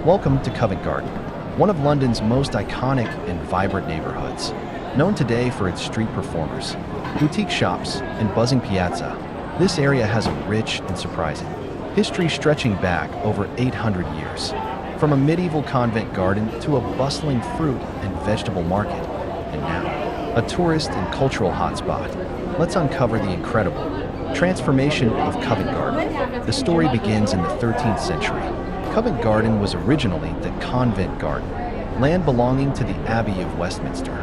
Welcome to Covent Garden, one of London's most iconic and vibrant neighborhoods. Known today for its street performers, boutique shops, and buzzing piazza, this area has a rich and surprising history stretching back over 800 years. From a medieval convent garden to a bustling fruit and vegetable market, and now, a tourist and cultural hotspot. Let's uncover the incredible transformation of Covent Garden. The story begins in the 13th century. Covent Garden was originally the convent garden, land belonging to the Abbey of Westminster.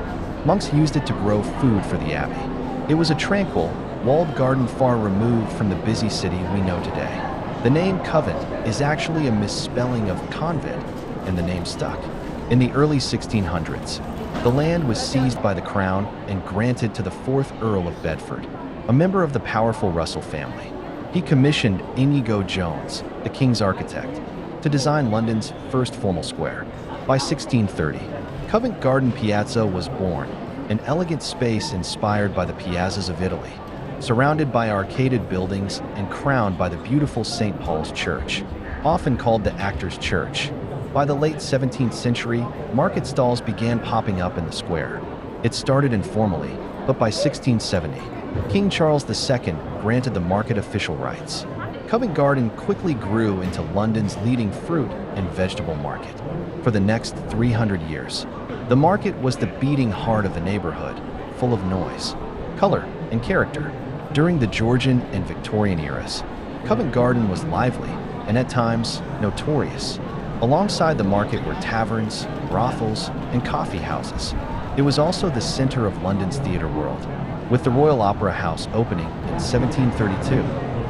Monks used it to grow food for the abbey. It was a tranquil, walled garden far removed from the busy city we know today. The name Covent is actually a misspelling of convent, and the name stuck. In the early 1600s, the land was seized by the Crown and granted to the 4th Earl of Bedford, a member of the powerful Russell family. He commissioned Inigo Jones, the king's architect, to design London's first formal square. By 1630, Covent Garden Piazza was born, an elegant space inspired by the piazzas of Italy, surrounded by arcaded buildings and crowned by the beautiful St. Paul's Church, often called the Actors' Church. By the late 17th century, market stalls began popping up in the square. It started informally, but by 1670, King Charles II granted the market official rights. Covent Garden quickly grew into London's leading fruit and vegetable market. For the next 300 years, the market was the beating heart of the neighborhood, full of noise, color, and character. During the Georgian and Victorian eras, Covent Garden was lively and at times notorious. Alongside the market were taverns, brothels, and coffee houses. It was also the center of London's theater world, with the Royal Opera House opening in 1732,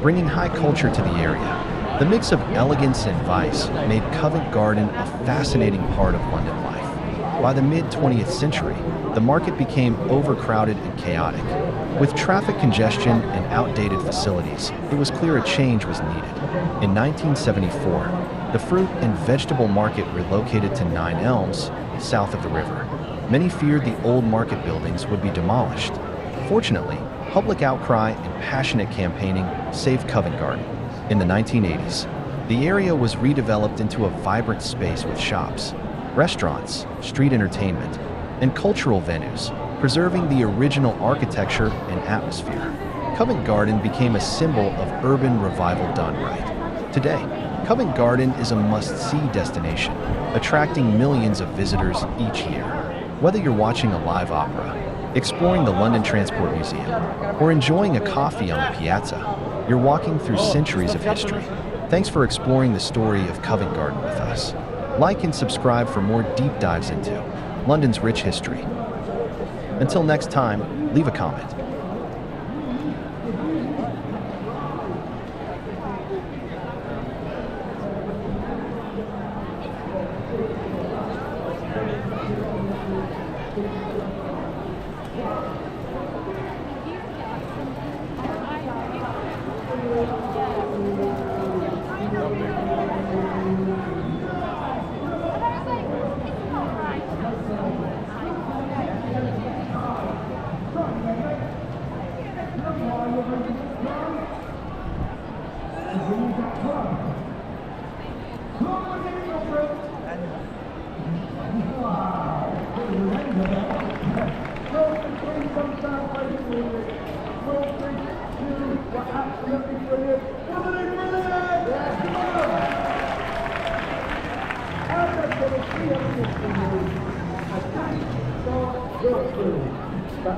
bringing high culture to the area. The mix of elegance and vice made Covent Garden a fascinating part of London life. By the mid-20th century, the market became overcrowded and chaotic. With traffic congestion and outdated facilities, it was clear a change was needed. In 1974, the fruit and vegetable market relocated to Nine Elms, south of the river. Many feared the old market buildings would be demolished. Fortunately, public outcry and passionate campaigning saved Covent Garden. In the 1980s, the area was redeveloped into a vibrant space with shops, restaurants, street entertainment, and cultural venues, preserving the original architecture and atmosphere. Covent Garden became a symbol of urban revival done right. Today, Covent Garden is a must-see destination, attracting millions of visitors each year. Whether you're watching a live opera, exploring the London Transport Museum, or enjoying a coffee on the piazza, you're walking through centuries of history. Thanks for exploring the story of Covent Garden with us. Like and subscribe for more deep dives into London's rich history. Until next time, leave a comment.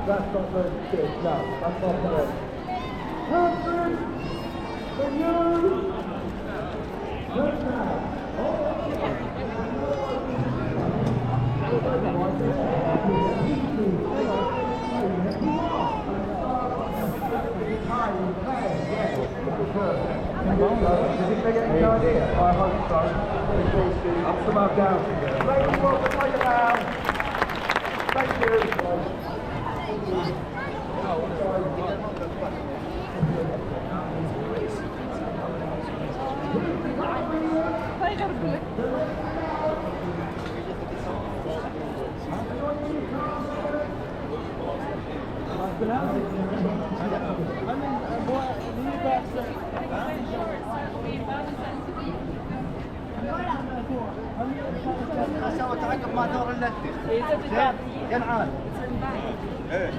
That's not very good. No, that's not good. Perfect for you. Good now. Did you figure any idea? I hope so. Up some up down. Ladies, welcome, take it down. Thank you. I'm سوى تعقب مع دور اللتي زين ينعاد ايه